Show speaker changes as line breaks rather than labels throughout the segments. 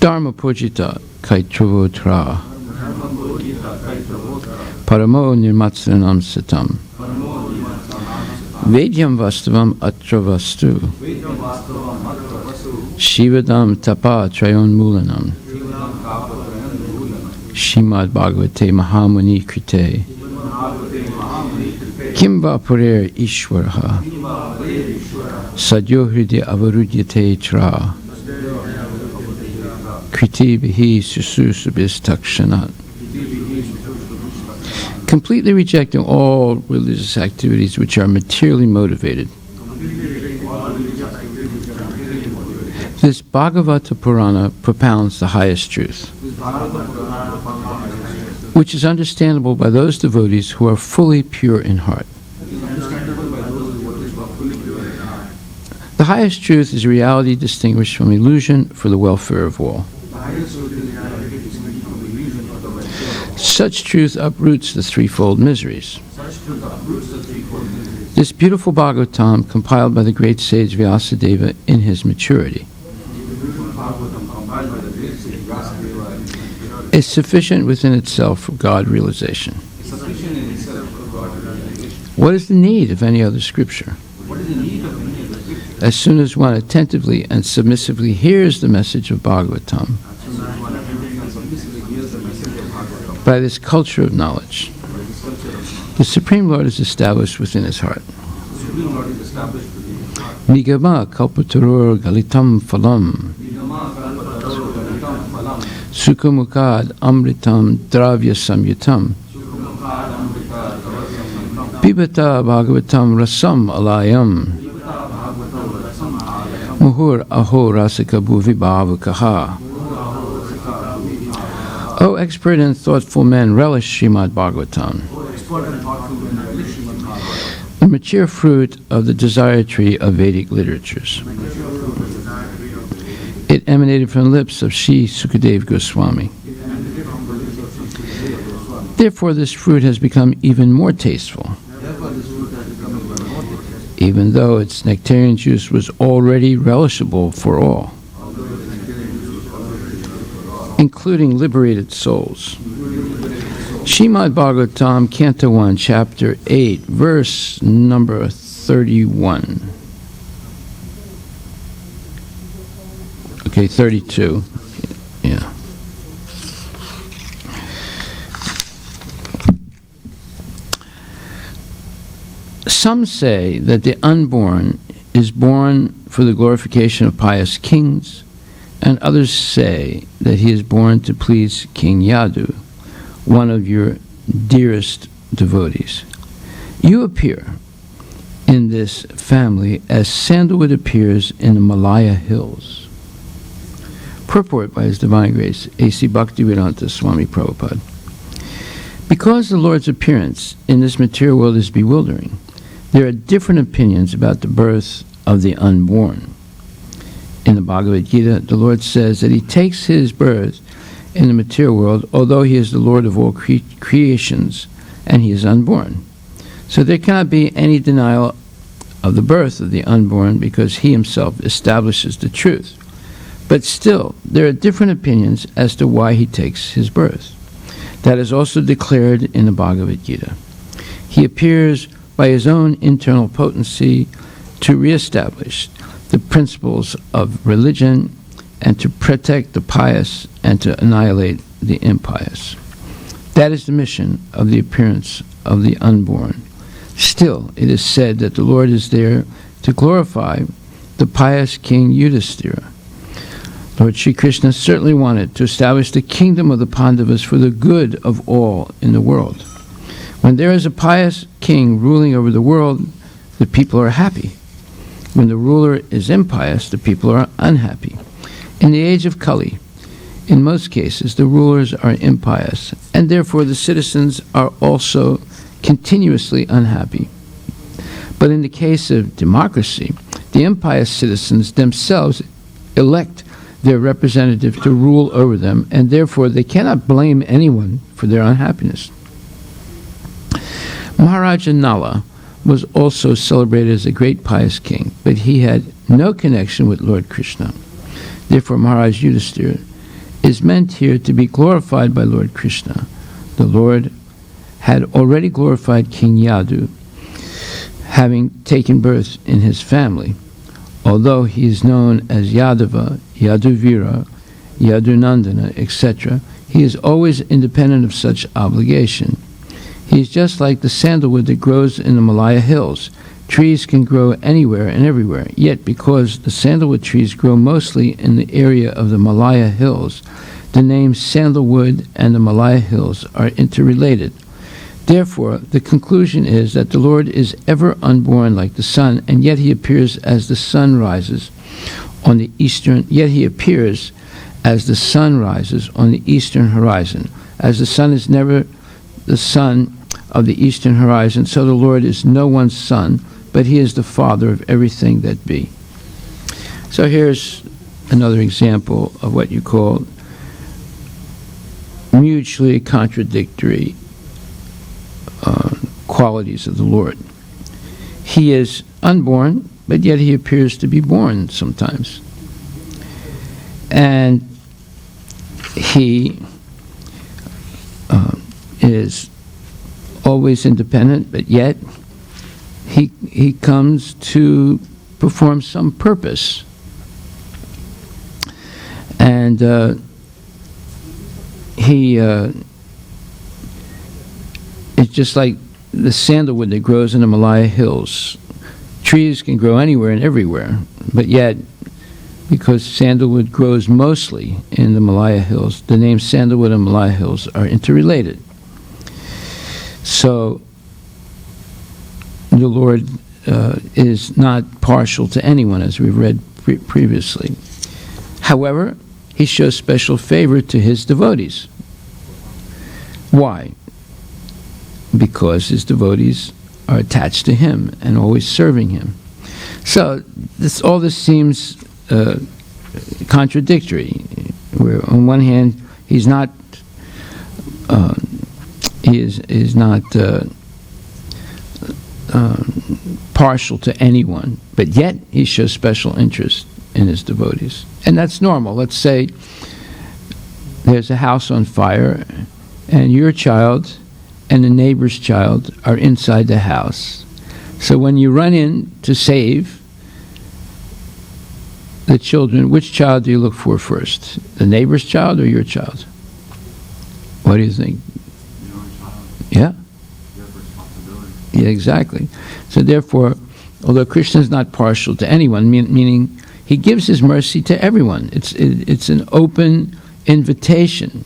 Dharma pujita kaitruvotra paramo nirmatsanam satam Vedyam vastavam atra vastu Shivadam tapa trayon mulanam Srimad Bhagavate Mahamuni Krite Kimva Purer Ishwaraha Sadyo Hridya Avarudyate Tra Kriti Vihi Sususubis Takshanat. Completely rejecting all religious activities which are materially motivated. This Bhagavata Purana propounds the highest truth, which is understandable by those devotees who are fully pure in heart. The highest truth is a reality distinguished from illusion for the welfare of all. Such truth uproots the threefold miseries. This beautiful Bhagavatam, compiled by the great sage Vyasadeva in his maturity, is sufficient within itself for God realization. What is the need of any other scripture? As soon as one attentively and submissively hears the message of Bhagavatam, by this culture of knowledge, the Supreme Lord is established within his heart. Nigama kalpatarur galitam phalam Sukhamukad amritam dravya samyutam Pibata bhagavatam rasam alayam Muhur aho rasika bhuvi bhavakaha. O expert and thoughtful men, relish Srimad Bhagavatam, the mature fruit of the desire tree of Vedic literatures. It emanated from the lips of Sri Sukadeva Goswami. Therefore, this fruit has become even more tasteful, even though its nectarian juice was already relishable for all, including liberated souls. Srimad Bhagavatam, Canto 1, Chapter 8, verse number 31. Okay, 32. Yeah. Some say that the unborn is born for the glorification of pious kings, and others say that he is born to please King Yadu, one of your dearest devotees. You appear in this family as sandalwood appears in the Malaya hills. Purport by His Divine Grace, A.C. Bhaktivedanta Swami Prabhupada. Because the Lord's appearance in this material world is bewildering, there are different opinions about the birth of the unborn. In the Bhagavad Gita, the Lord says that he takes his birth in the material world, although he is the Lord of all creations, and he is unborn. So there cannot be any denial of the birth of the unborn, because he himself establishes the truth. But still, there are different opinions as to why he takes his birth. That is also declared in the Bhagavad Gita. He appears by his own internal potency to reestablish the principles of religion and to protect the pious and to annihilate the impious. That is the mission of the appearance of the unborn. Still, it is said that the Lord is there to glorify the pious King Yudhisthira. Lord Sri Krishna certainly wanted to establish the kingdom of the Pandavas for the good of all in the world. When there is a pious king ruling over the world, the people are happy. When the ruler is impious, the people are unhappy. In the age of Kali, in most cases, the rulers are impious, and therefore the citizens are also continuously unhappy. But in the case of democracy, the impious citizens themselves elect their representative to rule over them, and therefore they cannot blame anyone for their unhappiness. Maharaja Nala was also celebrated as a great pious king, but he had no connection with Lord Krishna. Therefore, Maharaj Yudhisthira is meant here to be glorified by Lord Krishna. The Lord had already glorified King Yadu, having taken birth in his family. Although he is known as Yadava, Yaduvira, Yadunandana, etc., he is always independent of such obligation. He is just like the sandalwood that grows in the Malaya hills. Trees can grow anywhere and everywhere, yet because the sandalwood trees grow mostly in the area of the Malaya hills, the names sandalwood and the Malaya hills are interrelated. Therefore, the conclusion is that the Lord is ever unborn like the sun, and yet he appears as the sun rises on the eastern, horizon. As the sun is never the sun of the eastern horizon, so the Lord is no one's son, but he is the father of everything that be. So here's another example of what you call mutually contradictory qualities of the Lord. He is unborn, but yet he appears to be born sometimes. And he is always independent, but yet he comes to perform some purpose. And it's just like the sandalwood that grows in the Malaya hills. Trees can grow anywhere and everywhere, but yet, because sandalwood grows mostly in the Malaya hills, the names sandalwood and Malaya hills are interrelated. So, the Lord is not partial to anyone, as we've read previously. However, he shows special favor to his devotees. Why? Because his devotees are attached to him and always serving him. So all this seems contradictory. Where on one hand he is not partial to anyone, but yet he shows special interest in his devotees, and that's normal. Let's say there's a house on fire, and your child and the neighbor's child are inside the house. So when you run in to save the children, which child do you look for first? The neighbor's child or your child? What do you think?
Your child.
Yeah?
You have responsibility.
Yeah, exactly. So therefore, although Krishna is not partial to anyone, meaning he gives his mercy to everyone. It's an open invitation.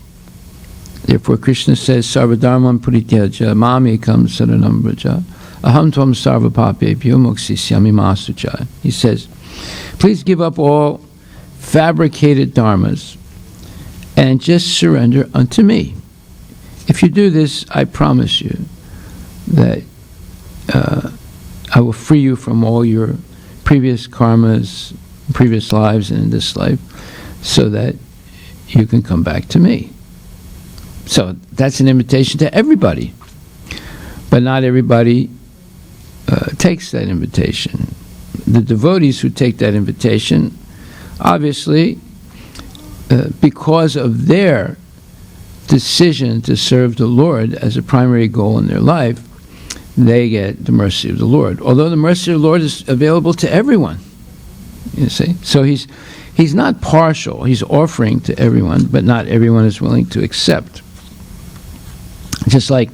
Therefore, Krishna says, Sarvadharman purityaja mamekam saranam vraja aham tvam sarvapapebhyo mokshisyami masucha. He says, please give up all fabricated dharmas and just surrender unto me. If you do this, I promise you that I will free you from all your previous karmas, previous lives, and in this life, so that you can come back to me. So that's an invitation to everybody. But not everybody takes that invitation. The devotees who take that invitation, obviously, because of their decision to serve the Lord as a primary goal in their life, they get the mercy of the Lord. Although the mercy of the Lord is available to everyone. You see? So he's not partial. He's offering to everyone, but not everyone is willing to accept. Just like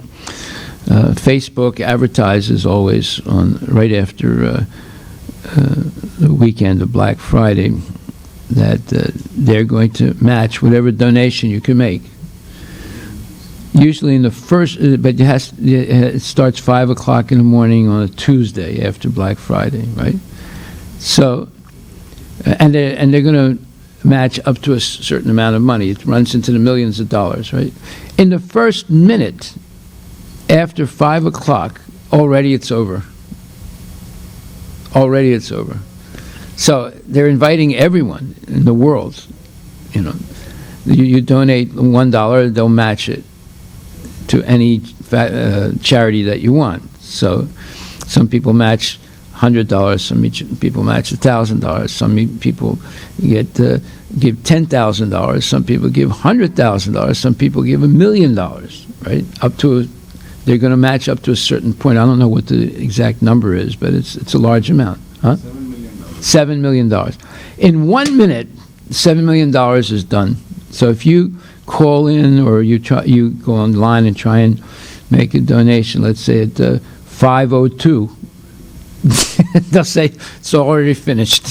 Facebook advertises always right after the weekend of Black Friday that they're going to match whatever donation you can make. Usually in the first, but it starts 5 o'clock in the morning on a Tuesday after Black Friday, right? So, and they're going to match up to a certain amount of money. It runs into the millions of dollars, right? In the first minute after 5 o'clock, already it's over. Already it's over. So they're inviting everyone in the world. You know, you donate $1, they'll match it to any charity that you want. So some people match $100. Some people match $1,000. Some people give $10,000. Some people give $100,000. Some people give $1 million. Right? They're going to match up to a certain point. I don't know what the exact number is, but it's a large amount. Huh? $7 million. In 1 minute, $7 million is done. So if you call in or you go online and try and make a donation, let's say at 5:02, they'll say it's already finished.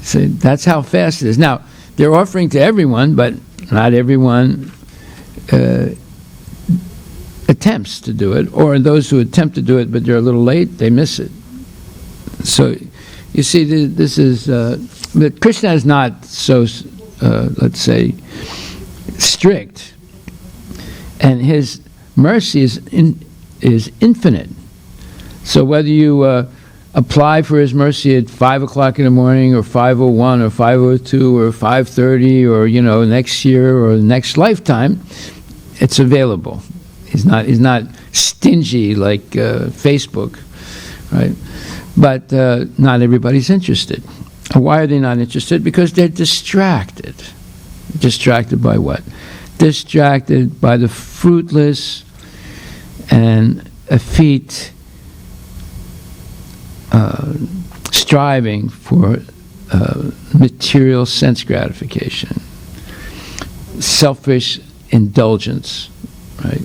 So that's how fast it is. Now, they're offering to everyone, but not everyone attempts to do it, or those who attempt to do it but they're a little late, they miss it. So you see, this is Krishna is not so let's say strict, and his mercy is infinite. So whether you apply for his mercy at 5 o'clock in the morning, or 5:01, or 5:02, or 5:30, or next year or the next lifetime, it's available. He's not stingy like Facebook, right? But not everybody's interested. Why are they not interested? Because they're distracted. Distracted by what? Distracted by the fruitless and effete striving for material sense gratification, selfish indulgence, right?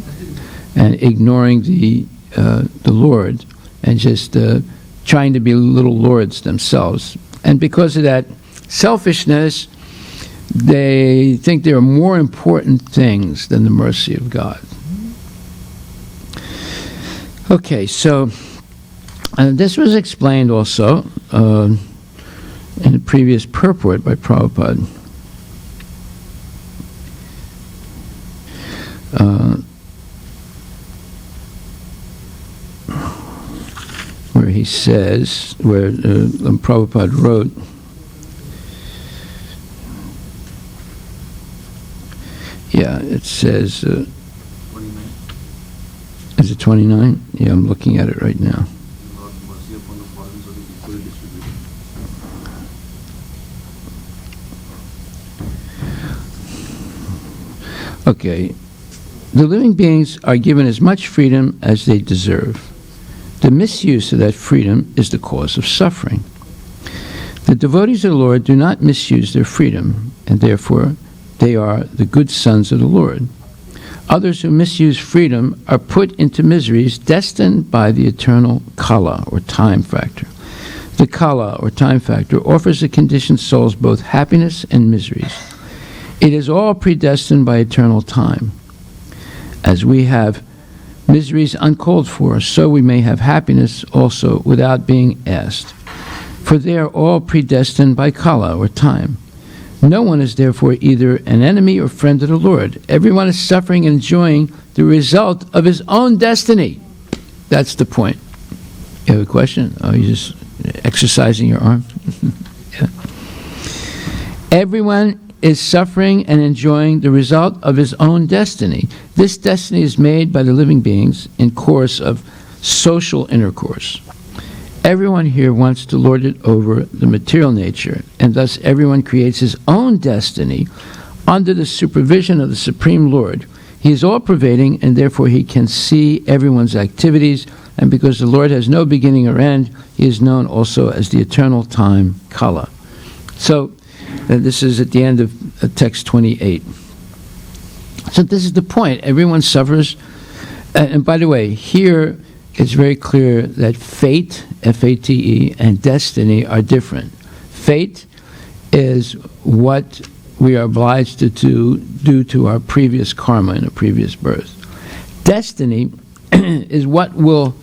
And ignoring the Lord, and just trying to be little lords themselves. And because of that selfishness, they think there are more important things than the mercy of God. Okay, so this was explained also in the previous purport by Prabhupada. Where he says, where Prabhupada wrote, it says, is it 29? Yeah, I'm looking at it right now. Okay. The living beings are given as much freedom as they deserve. The misuse of that freedom is the cause of suffering. The devotees of the Lord do not misuse their freedom, and therefore they are the good sons of the Lord. Others who misuse freedom are put into miseries destined by the eternal kala, or time factor. The kala, or time factor, offers the conditioned souls both happiness and miseries. It is all predestined by eternal time. As we have miseries uncalled for, so we may have happiness also without being asked. For they are all predestined by kala, or time. No one is therefore either an enemy or friend of the Lord. Everyone is suffering and enjoying the result of his own destiny. That's the point. You have a question? Oh, you're just exercising your arm? Yeah. Everyone is suffering and enjoying the result of his own destiny. This destiny is made by the living beings in course of social intercourse. Everyone here wants to lord it over the material nature, and thus everyone creates his own destiny under the supervision of the Supreme Lord. He is all-pervading, and therefore he can see everyone's activities, and because the Lord has no beginning or end, he is known also as the eternal time, Kala. So, this is at the end of text 28. So this is the point. Everyone suffers. And by the way, here it's very clear that fate, F-A-T-E, and destiny are different. Fate is what we are obliged to do due to our previous karma in a previous birth. Destiny is what will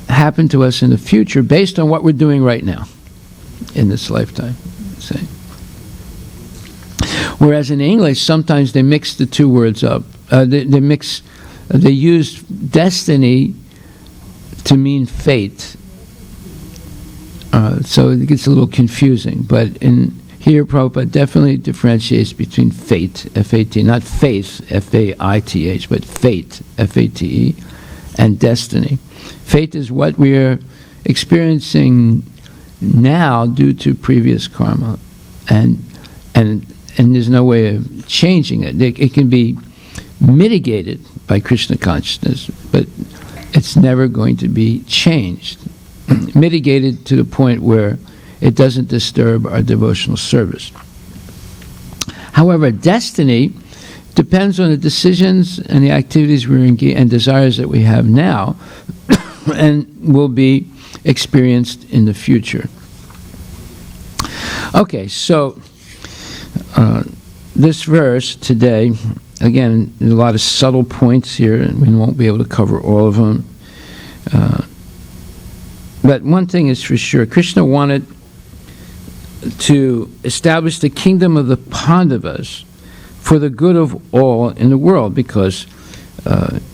happen to us in the future based on what we're doing right now in this lifetime. See? Whereas in English, sometimes they mix the two words up. They use destiny to mean fate. So it gets a little confusing. But in here, Prabhupada definitely differentiates between fate, F-A-T, not faith, F-A-I-T-H, but fate, F-A-T-E, and destiny. Fate is what we are experiencing now due to previous karma, and there's no way of changing it. It can be mitigated by Krishna consciousness, but it's never going to be changed. Mitigated to the point where it doesn't disturb our devotional service. However, destiny depends on the decisions and the activities we're engaged and desires that we have now, and will be experienced in the future. Okay, so this verse today, again, there's a lot of subtle points here, and we won't be able to cover all of them. But one thing is for sure, Krishna wanted to establish the kingdom of the Pandavas for the good of all in the world, because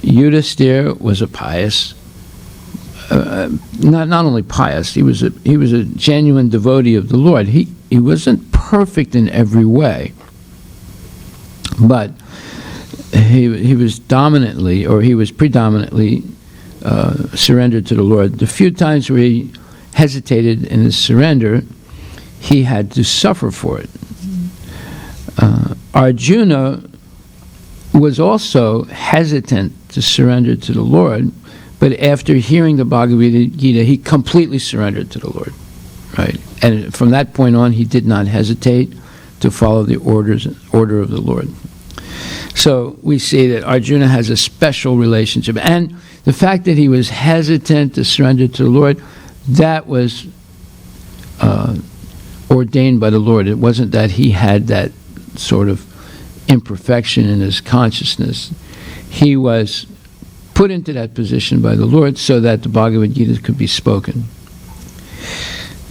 Yudhisthira was a pious, not only pious, he was a genuine devotee of the Lord. He wasn't perfect in every way, but he was predominantly surrendered to the Lord. The few times where he hesitated in his surrender, he had to suffer for it. Arjuna was also hesitant to surrender to the Lord, but after hearing the Bhagavad Gita, he completely surrendered to the Lord, right? And from that point on, he did not hesitate to follow the order of the Lord. So we see that Arjuna has a special relationship, and the fact that he was hesitant to surrender to the Lord, that was ordained by the Lord. It wasn't that he had that sort of imperfection in his consciousness. He was put into that position by the Lord so that the Bhagavad Gita could be spoken.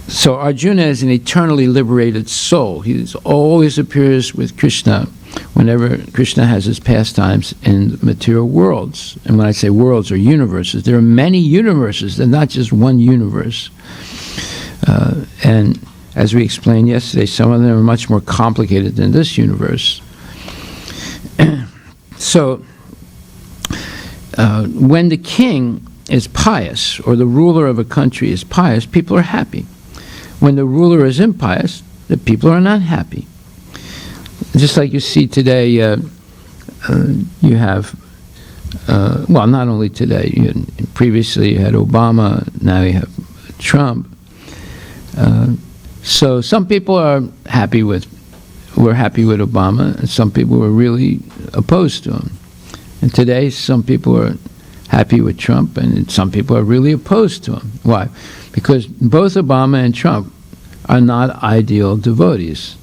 So Arjuna is an eternally liberated soul. He always appears with Krishna whenever Krishna has his pastimes in the material worlds. And when I say worlds or universes, there are many universes. They're not just one universe. And as we explained yesterday, some of them are much more complicated than this universe. So, when the king is pious, or the ruler of a country is pious, people are happy. When the ruler is impious, the people are not happy. Just like you see today, you have, well, not only today, previously you had Obama, now you have Trump. So some people were happy with Obama, and some people were really opposed to him. And today, some people are happy with Trump, and some people are really opposed to him. Why? Because both Obama and Trump are not ideal devotees.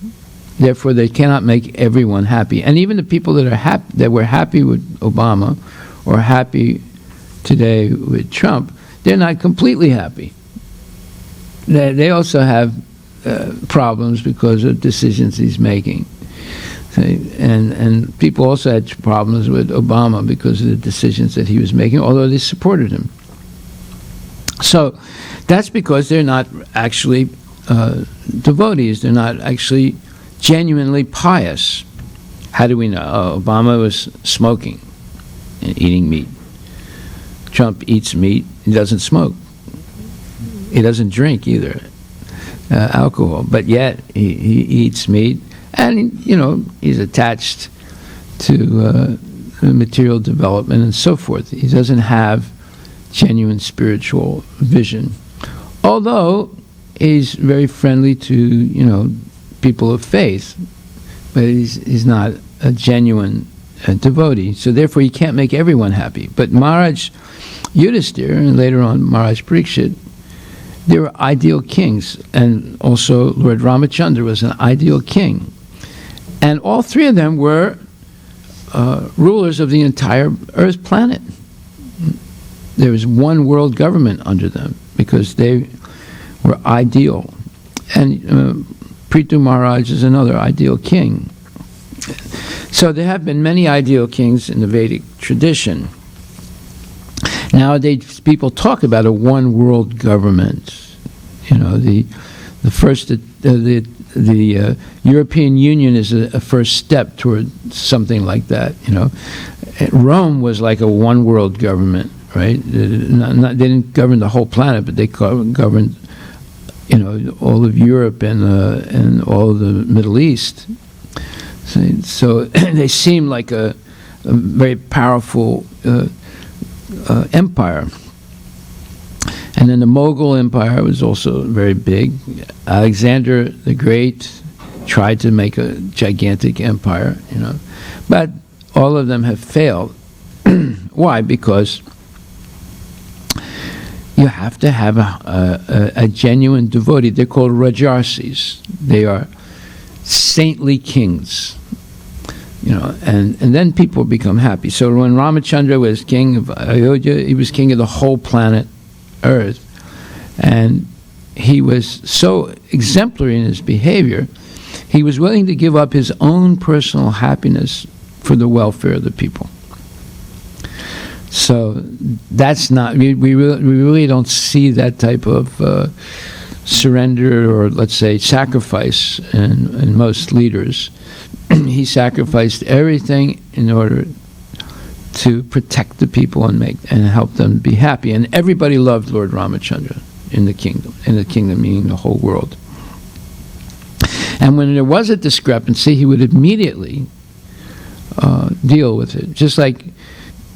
Therefore, they cannot make everyone happy. And even the people that were happy with Obama or happy today with Trump, they're not completely happy. They also have problems because of decisions he's making. And people also had problems with Obama because of the decisions that he was making, although they supported him. So that's because they're not actually devotees. They're not actually genuinely pious. How do we know? Oh, Obama was smoking and eating meat. Trump eats meat. He doesn't smoke. He doesn't drink either, alcohol. But yet he eats meat. And, he's attached to material development and so forth. He doesn't have genuine spiritual vision. Although he's very friendly to, people of faith, but he's not a genuine devotee. So therefore he can't make everyone happy. But Maharaj Yudhisthira, and later on Maharaj Parikshit, they were ideal kings. And also Lord Ramachandra was an ideal king. And all three of them were rulers of the entire Earth planet. There was one world government under them because they were ideal. And Prithu Maharaj is another ideal king. So there have been many ideal kings in the Vedic tradition. Nowadays, people talk about a one world government. The first the European Union is a first step toward something like that. Rome was like a one world government. right? They didn't govern the whole planet, but they governed, all of Europe and all of the Middle East. So they seem like a very powerful empire. And then the Mughal Empire was also very big. Alexander the Great tried to make a gigantic empire, but all of them have failed. Why? Because you have to have a genuine devotee. They're called Rajarsis. They are saintly kings, and then people become happy. So when Ramachandra was king of Ayodhya, he was king of the whole planet Earth, and he was so exemplary in his behavior, he was willing to give up his own personal happiness for the welfare of the people. So that's not, we really don't see that type of surrender, or let's say sacrifice in most leaders. He sacrificed everything in order to protect the people and help them be happy. And everybody loved Lord Ramachandra in the kingdom meaning the whole world. And when there was a discrepancy, he would immediately deal with it. Just like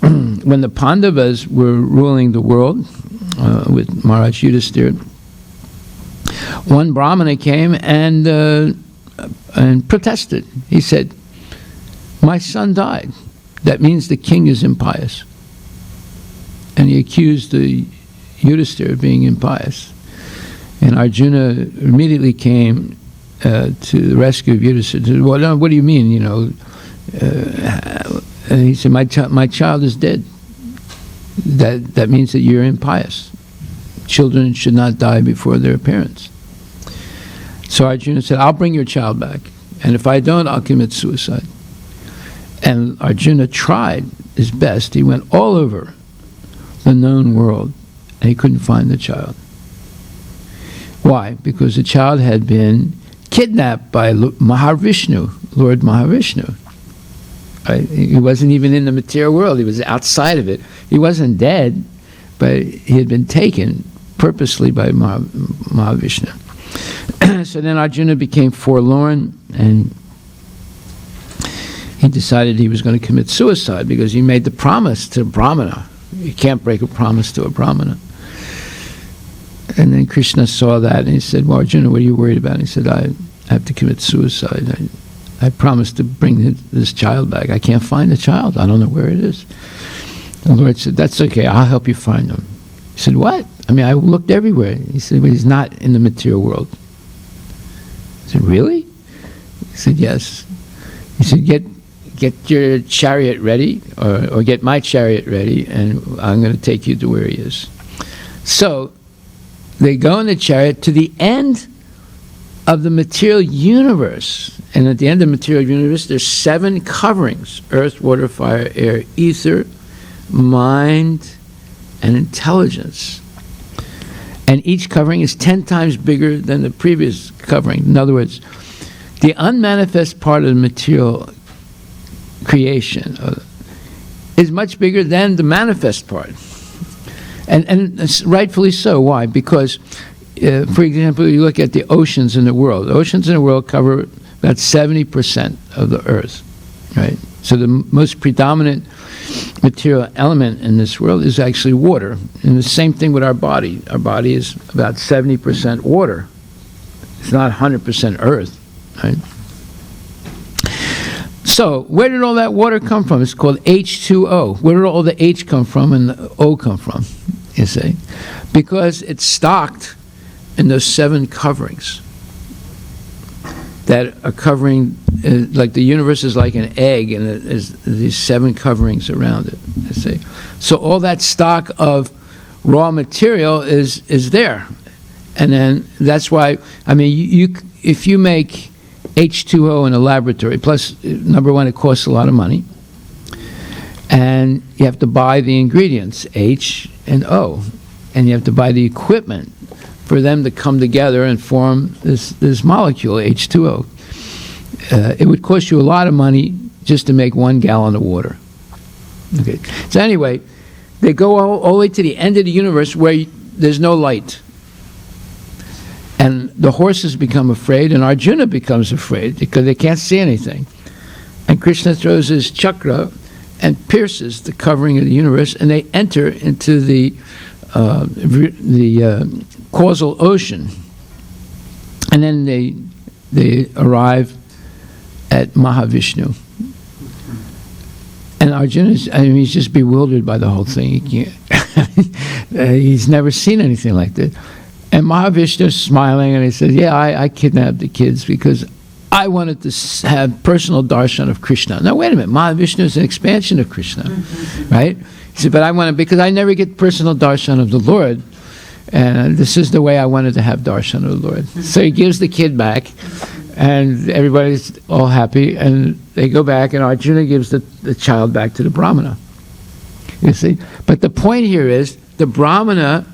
when the Pandavas were ruling the world with Maharaj Yudhisthira, one Brahmana came and protested. He said, "My son died. That means the king is impious." And he accused the Yudhisthira of being impious. And Arjuna immediately came to the rescue of Yudhisthira. Said, "Well, no, what do you mean? And he said, "My child is dead. That means that you're impious. Children should not die before their parents." So Arjuna said, "I'll bring your child back, and if I don't, I'll commit suicide." And Arjuna tried his best. He went all over the known world, and he couldn't find the child. Why? Because the child had been kidnapped by Mahavishnu, Lord Mahavishnu. Right? He wasn't even in the material world. He was outside of it. He wasn't dead, but he had been taken purposely by Mahavishnu. So then Arjuna became forlorn, and he decided he was going to commit suicide because he made the promise to a Brahmana. You can't break a promise to a Brahmana. And then Krishna saw that, and he said, "Well, Arjuna, what are you worried about?" And he said, "I have to commit suicide. I promised to bring this child back. I can't find the child. I don't know where it is." The Lord said, "That's okay. I'll help you find him." He said, "What? I mean, I looked everywhere." He said, "But he's not in the material world." He said, "Really?" He said, "Yes." He said, Get your chariot ready, or get my chariot ready, and I'm going to take you to where he is." So they go in the chariot to the end of the material universe. And at the end of the material universe, there's 7 coverings: earth, water, fire, air, ether, mind, and intelligence. And each covering is 10 times bigger than the previous covering. In other words, the unmanifest part of the material creation is much bigger than the manifest part. And rightfully so. Why? Because, for example, you look at the oceans in the world. The oceans in the world cover about 70% of the earth, right? So the most predominant material element in this world is actually water. And the same thing with our body. Our body is about 70% water. It's not 100% earth, right? So where did all that water come from? It's called H2O. Where did all the H come from and the O come from, you see? Because it's stocked in those 7 coverings that are covering, like the universe is like an egg, and there's these 7 coverings around it, you see. So all that stock of raw material is there. And then that's why, I mean, if you make H2O in a laboratory, plus, number one, it costs a lot of money, and you have to buy the ingredients, H and O, and you have to buy the equipment for them to come together and form this molecule, H2O. It would cost you a lot of money just to make 1 gallon of water. Okay. So anyway, They go all the way to the end of the universe where there's no light. And the horses become afraid, and Arjuna becomes afraid because they can't see anything. And Krishna throws his chakra and pierces the covering of the universe, and they enter into the causal ocean. And then they arrive at Mahavishnu. And Arjuna, he's just bewildered by the whole thing. He can't, he's never seen anything like this. And Mahavishnu's smiling, and he says, yeah, I kidnapped the kids because I wanted to have personal darshan of Krishna. Now, wait a minute. Mahavishnu is an expansion of Krishna, right? He said, but I wanted, because I never get personal darshan of the Lord, and this is the way I wanted to have darshan of the Lord. So he gives the kid back, and everybody's all happy, and they go back, and Arjuna gives the child back to the Brahmana. You see? But the point here is, the Brahmana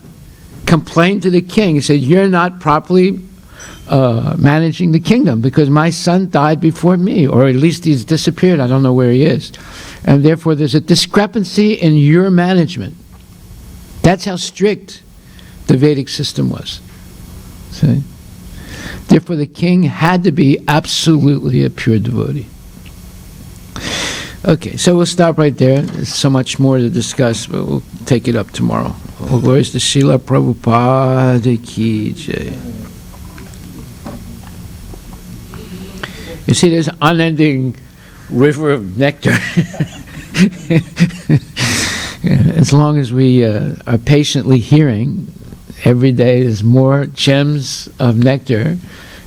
complained to the king. He said, you're not properly managing the kingdom because my son died before me, or at least he's disappeared. I don't know where he is. And therefore there's a discrepancy in your management. That's how strict the Vedic system was. See? Therefore the king had to be absolutely a pure devotee. Okay, so we'll stop right there. There's so much more to discuss, but we'll take it up tomorrow. All glories to Srila Prabhupada Ki Jai. You see, there's an unending river of nectar. As long as we are patiently hearing, every day there's more gems of nectar